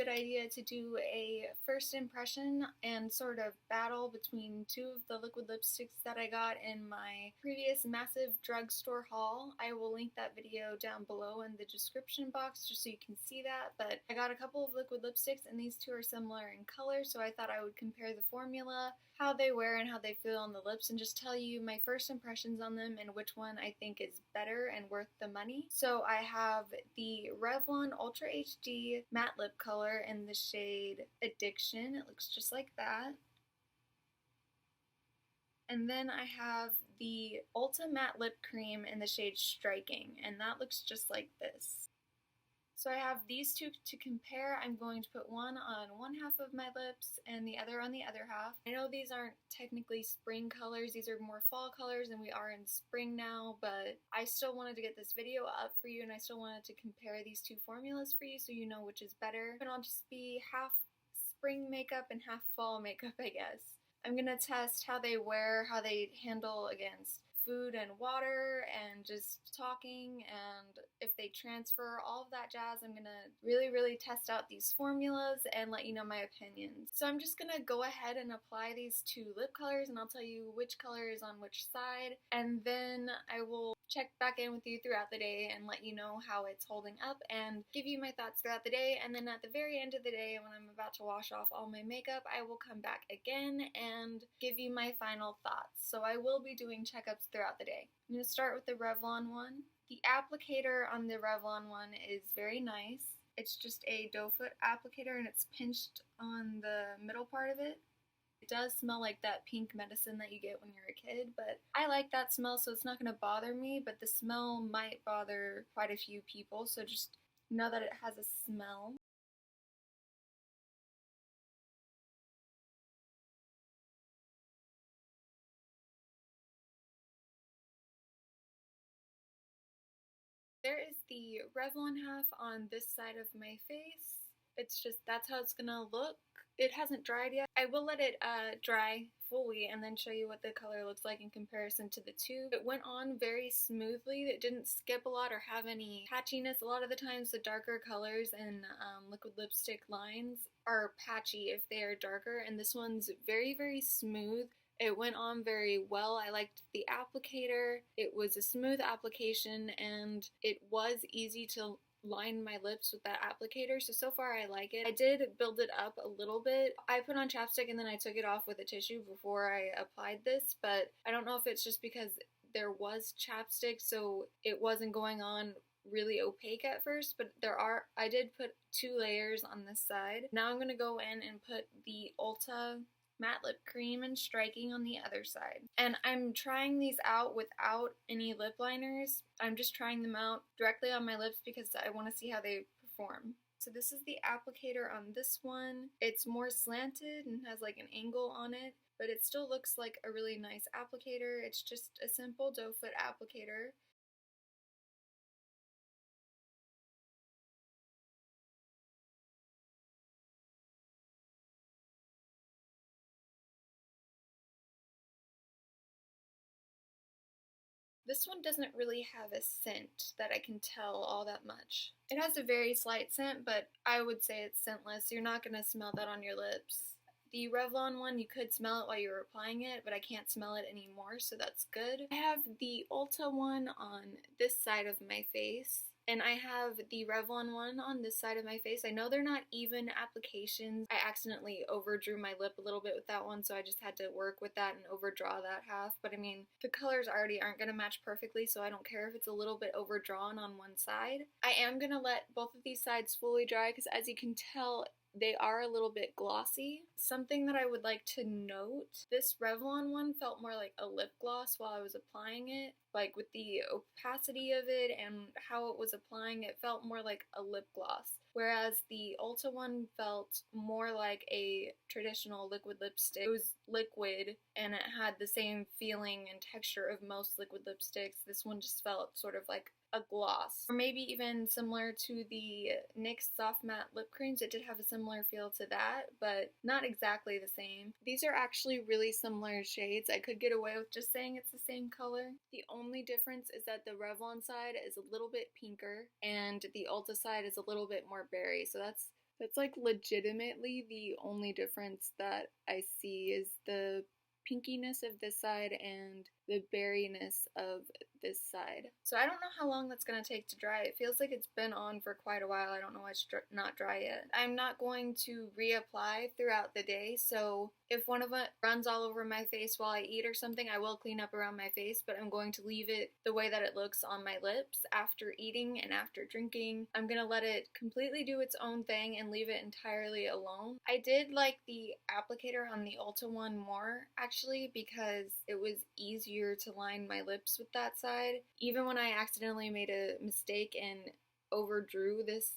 good idea to do a first impression and sort of battle between two of the liquid lipsticks that I got in my previous massive drugstore haul. I will link that video down below in the description box just so you can see that, but I got a couple of liquid lipsticks and these two are similar in color, so I thought I would compare the formula, how they wear and how they feel on the lips, and just tell you my first impressions on them and which one I think is better and worth the money. So I have the Revlon Ultra HD matte lip color in the shade Addiction. It looks just like that. And then I have the Ulta matte lip cream in the shade Striking, and that looks just like this. So I have these two to compare. I'm going to put one on one half of my lips and the other on the other half. I know these aren't technically spring colors, these are more fall colors and we are in spring now, but I still wanted to get this video up for you and I still wanted to compare these two formulas for you so you know which is better. And I'll just be half spring makeup and half fall makeup, I guess. I'm gonna test how they wear, how they handle against food and water and just talking, and if they transfer, all of that jazz. I'm gonna really test out these formulas and let you know my opinions. So I'm just gonna go ahead and apply these two lip colors and I'll tell you which color is on which side, and then I will check back in with you throughout the day and let you know how it's holding up and give you my thoughts throughout the day. And then at the very end of the day, when I'm about to wash off all my makeup, I will come back again and give you my final thoughts. So I will be doing checkups throughout the day. I'm going to start with the Revlon one. The applicator on the Revlon one is very nice. It's just a doe foot applicator and it's pinched on the middle part of it. It does smell like that pink medicine that you get when you're a kid, but I like that smell, so it's not going to bother me, but the smell might bother quite a few people, so just know that it has a smell. There is the Revlon half on this side of my face. It's just, that's how it's gonna look. It hasn't dried yet. I will let it dry fully and then show you what the color looks like in comparison to the two. It went on very smoothly. It didn't skip a lot or have any patchiness. A lot of the times the darker colors and liquid lipstick lines are patchy if they are darker, and this one's very smooth. It went on very well. I liked the applicator. It was a smooth application and it was easy to line my lips with that applicator, so far I like it. I did build it up a little bit. I put on chapstick and then I took it off with a tissue before I applied this, but I don't know if it's just because there was chapstick so it wasn't going on really opaque at first, but I did put 2 layers on this side. Now I'm gonna go in and put the Ulta matte lip cream and Striking on the other side. And I'm trying these out without any lip liners. I'm just trying them out directly on my lips because I want to see how they perform. So this is the applicator on this one. It's more slanted and has like an angle on it, but it still looks like a really nice applicator. It's just a simple doe foot applicator. This one doesn't really have a scent that I can tell all that much. It has a very slight scent, but I would say it's scentless. You're not going to smell that on your lips. The Revlon one, you could smell it while you were applying it, but I can't smell it anymore, so that's good. I have the Ulta one on this side of my face, and I have the Revlon one on this side of my face. I know they're not even applications. I accidentally overdrew my lip a little bit with that one, so I just had to work with that and overdraw that half. But I mean, the colors already aren't going to match perfectly, so I don't care if it's a little bit overdrawn on one side. I am going to let both of these sides fully dry because, as you can tell, they are a little bit glossy. Something that I would like to note, this Revlon one felt more like a lip gloss while I was applying it. Like with the opacity of it and how it was applying, it felt more like a lip gloss. Whereas the Ulta one felt more like a traditional liquid lipstick. It was liquid and it had the same feeling and texture of most liquid lipsticks. This one just felt sort of like a gloss, or maybe even similar to the NYX soft matte lip creams. It did have a similar feel to that, but not exactly the same. These are actually really similar shades. I could get away with just saying it's the same color. The only difference is that the Revlon side is a little bit pinker and the Ulta side is a little bit more berry, so that's That's like legitimately the only difference that I see is the pinkiness of this side and the berryness of this side. So I don't know how long that's going to take to dry. It feels like it's been on for quite a while. I don't know why it's not dry yet. I'm not going to reapply throughout the day, so if one of it runs all over my face while I eat or something, I will clean up around my face, but I'm going to leave it the way that it looks on my lips after eating and after drinking. I'm going to let it completely do its own thing and leave it entirely alone. I did like the applicator on the Ulta one more, actually, because it was easier to line my lips with that side. Even when I accidentally made a mistake and overdrew this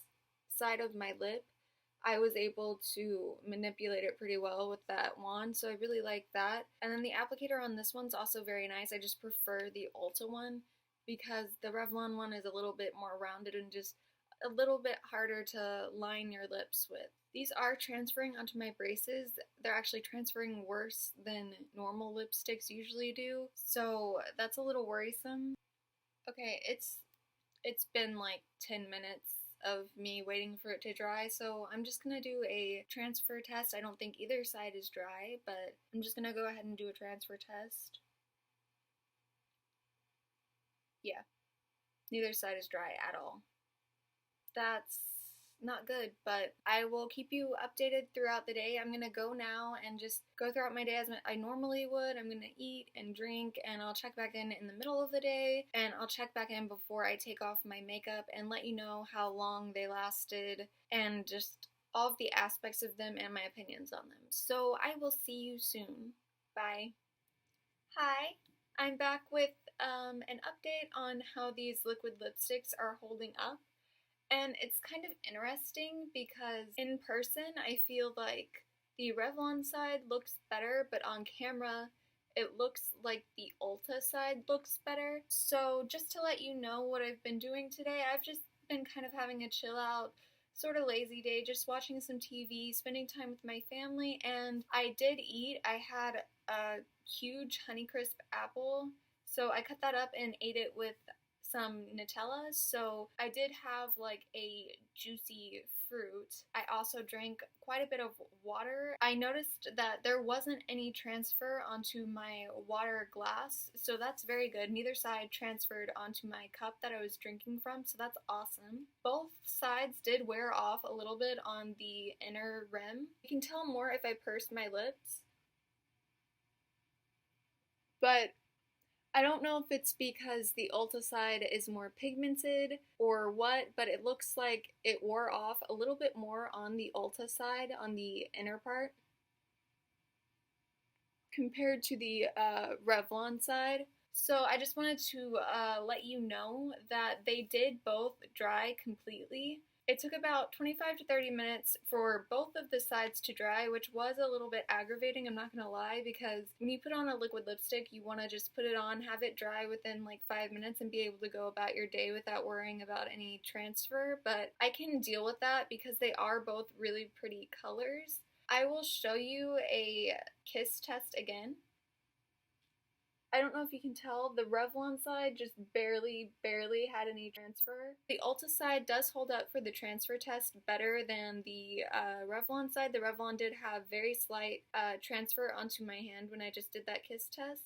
side of my lip, I was able to manipulate it pretty well with that wand, so I really like that. And then the applicator on this one's also very nice. I just prefer the Ulta one because the Revlon one is a little bit more rounded and just a little bit harder to line your lips with. These are transferring onto my braces. They're actually transferring worse than normal lipsticks usually do, so that's a little worrisome. Okay, it's been like 10 minutes of me waiting for it to dry, so I'm just gonna do a transfer test. I don't think either side is dry, but I'm just gonna go ahead and do a transfer test. Yeah, neither side is dry at all. That's not good, but I will keep you updated throughout the day. I'm gonna go now and just go throughout my day as I normally would. I'm gonna eat and drink, and I'll check back in the middle of the day, and I'll check back in before I take off my makeup and let you know how long they lasted and just all of the aspects of them and my opinions on them. So I will see you soon. Bye. Hi, I'm back with an update on how these liquid lipsticks are holding up. And it's kind of interesting because in person I feel like the Revlon side looks better, but on camera it looks like the Ulta side looks better. So just to let you know what I've been doing today, I've just been kind of having a chill out, sort of lazy day, just watching some TV, spending time with my family, and I did eat. I had a huge Honeycrisp apple, so I cut that up and ate it with some Nutella, so I did have like a juicy fruit. I also drank quite a bit of water. I noticed that there wasn't any transfer onto my water glass, so that's very good. Neither side transferred onto my cup that I was drinking from, so that's awesome. Both sides did wear off a little bit on the inner rim. You can tell more if I purse my lips, but I don't know if it's because the Ulta side is more pigmented or what, but it looks like it wore off a little bit more on the Ulta side, on the inner part, compared to the Revlon side. So I just wanted to let you know that they did both dry completely. It took about 25 to 30 minutes for both of the sides to dry, which was a little bit aggravating, I'm not gonna lie, because when you put on a liquid lipstick, you want to just put it on, have it dry within like 5 minutes, and be able to go about your day without worrying about any transfer, but I can deal with that because they are both really pretty colors. I will show you a kiss test again. I don't know if you can tell, the Revlon side just barely had any transfer. The Ulta side does hold up for the transfer test better than the Revlon side. The Revlon did have very slight transfer onto my hand when I just did that kiss test.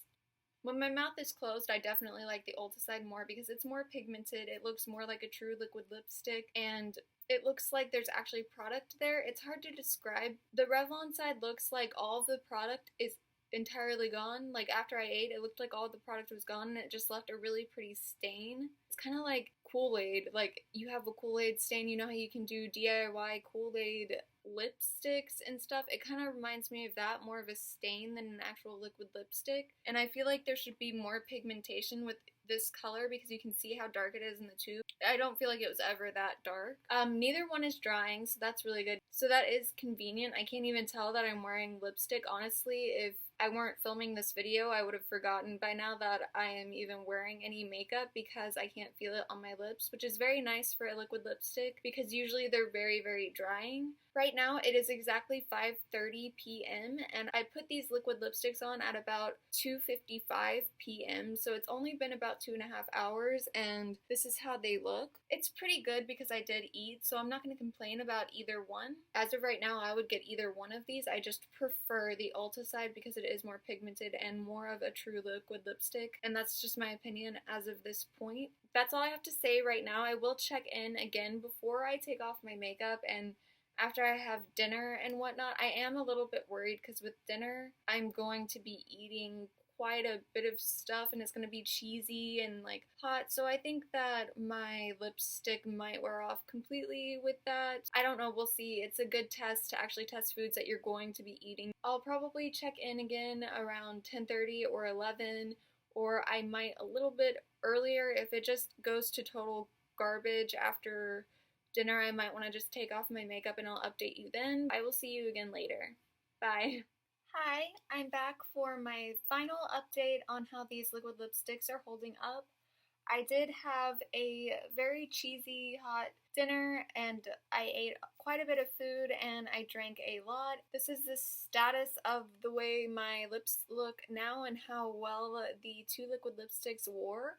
When my mouth is closed, I definitely like the Ulta side more because it's more pigmented, it looks more like a true liquid lipstick, and it looks like there's actually product there. It's hard to describe. The Revlon side looks like all of the product is entirely gone. Like after I ate, it looked like all the product was gone and it just left a really pretty stain. It's kind of like Kool-Aid. Like you have a Kool-Aid stain, you know how you can do DIY Kool-Aid lipsticks and stuff? It kind of reminds me of that, more of a stain than an actual liquid lipstick. And I feel like there should be more pigmentation with this color because you can see how dark it is in the tube. I don't feel like it was ever that dark. Neither one is drying, so that's really good. So that is convenient. I can't even tell that I'm wearing lipstick. Honestly, if I weren't filming this video, I would have forgotten by now that I am even wearing any makeup because I can't feel it on my lips, which is very nice for a liquid lipstick because usually they're very drying. Right now it is exactly 5:30 p.m. and I put these liquid lipsticks on at about 2:55 p.m. so it's only been about 2.5 hours and this is how they look. It's pretty good because I did eat, so I'm not going to complain about either one. As of right now I would get either one of these. I just prefer the Ulta side because it is more pigmented and more of a true liquid lipstick, and that's just my opinion as of this point. That's all I have to say right now. I will check in again before I take off my makeup and after I have dinner and whatnot. I am a little bit worried because with dinner I'm going to be eating quite a bit of stuff and it's going to be cheesy and like hot, so I think that my lipstick might wear off completely with that. I don't know, we'll see. It's a good test to actually test foods that you're going to be eating. I'll probably check in again around 10:30 or 11, or I might a little bit earlier. If it just goes to total garbage after dinner, I might want to just take off my makeup and I'll update you then. I will see you again later. Bye. Hi, I'm back for my final update on how these liquid lipsticks are holding up. I did have a very cheesy hot dinner and I ate quite a bit of food and I drank a lot. This is the status of the way my lips look now and how well the two liquid lipsticks wore.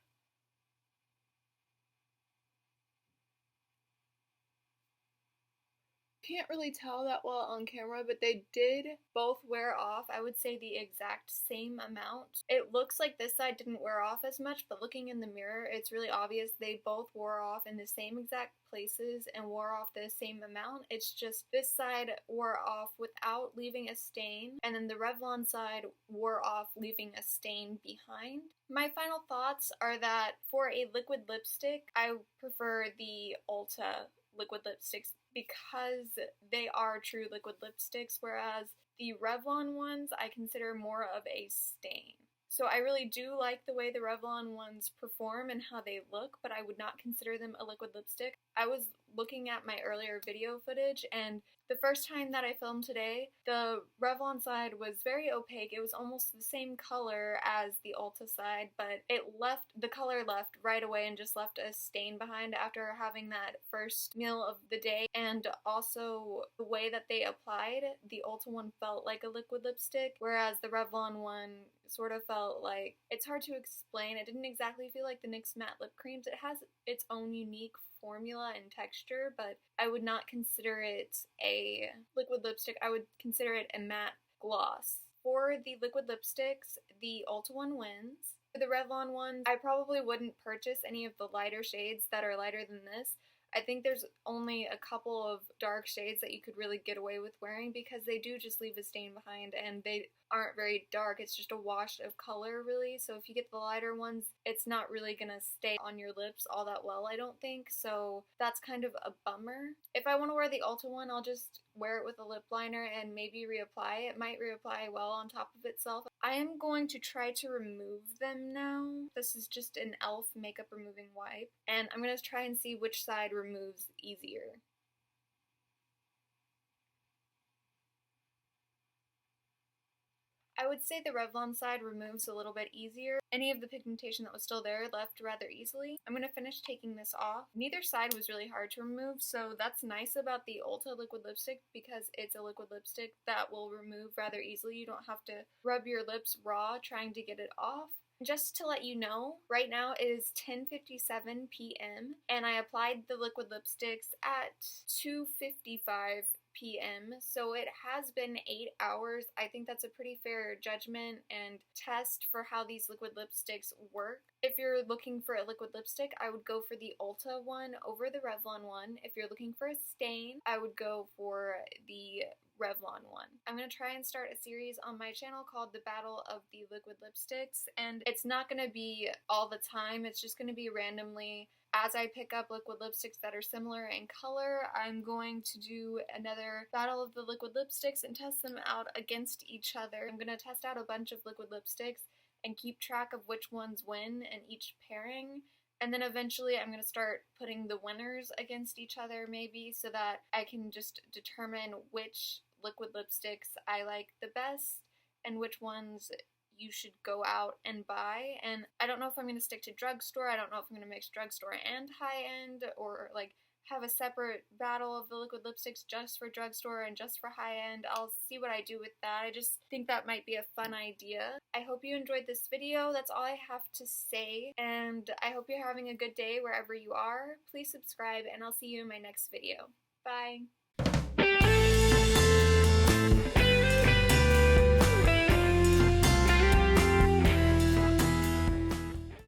Can't really tell that well on camera, but they did both wear off, I would say the exact same amount. It looks like this side didn't wear off as much, but looking in the mirror, it's really obvious they both wore off in the same exact places and wore off the same amount. It's just this side wore off without leaving a stain, and then the Revlon side wore off leaving a stain behind. My final thoughts are that for a liquid lipstick, I prefer the Ulta liquid lipsticks because they are true liquid lipsticks, whereas the Revlon ones I consider more of a stain. So I really do like the way the Revlon ones perform and how they look, but I would not consider them a liquid lipstick. I was looking at my earlier video footage, and the first time that I filmed today, the Revlon side was very opaque. It was almost the same color as the Ulta side, but the color left right away and just left a stain behind after having that first meal of the day. And also the way that they applied, the Ulta one felt like a liquid lipstick, whereas the Revlon one sort of felt like, it's hard to explain. It didn't exactly feel like the NYX matte lip creams. It has its own unique formula and texture, but I would not consider it a liquid lipstick. I would consider it a matte gloss. For the liquid lipsticks, the Ulta one wins. For the Revlon ones, I probably wouldn't purchase any of the lighter shades that are lighter than this. I think there's only a couple of dark shades that you could really get away with wearing because they do just leave a stain behind and they aren't very dark. It's just a wash of color really, so if you get the lighter ones, it's not really gonna stay on your lips all that well, I don't think, so that's kind of a bummer. If I want to wear the Ulta one, I'll just wear it with a lip liner and maybe reapply. It might reapply well on top of itself. I am going to try to remove them now. This is just an e.l.f. makeup removing wipe, and I'm going to try and see which side removes easier. I would say the Revlon side removes a little bit easier. Any of the pigmentation that was still there left rather easily. I'm going to finish taking this off. Neither side was really hard to remove, so that's nice about the Ulta liquid lipstick because it's a liquid lipstick that will remove rather easily. You don't have to rub your lips raw trying to get it off. Just to let you know, right now it is 10:57 p.m. and I applied the liquid lipsticks at 2:55 p.m. so it has been 8 hours. I think that's a pretty fair judgment and test for how these liquid lipsticks work. If you're looking for a liquid lipstick, I would go for the Ulta one over the Revlon one. If you're looking for a stain, I would go for the Revlon one. I'm going to try and start a series on my channel called The Battle of the Liquid Lipsticks, and it's not going to be all the time, it's just going to be randomly. As I pick up liquid lipsticks that are similar in color, I'm going to do another Battle of the Liquid Lipsticks and test them out against each other. I'm going to test out a bunch of liquid lipsticks and keep track of which ones win in each pairing. And then eventually I'm going to start putting the winners against each other maybe so that I can just determine which liquid lipsticks I like the best and which ones you should go out and buy. And I don't know if I'm going to stick to drugstore. I don't know if I'm going to mix drugstore and high-end or like have a separate battle of the liquid lipsticks just for drugstore and just for high-end. I'll see what I do with that. I just think that might be a fun idea. I hope you enjoyed this video. That's all I have to say, and I hope you're having a good day wherever you are. Please subscribe, and I'll see you in my next video. Bye!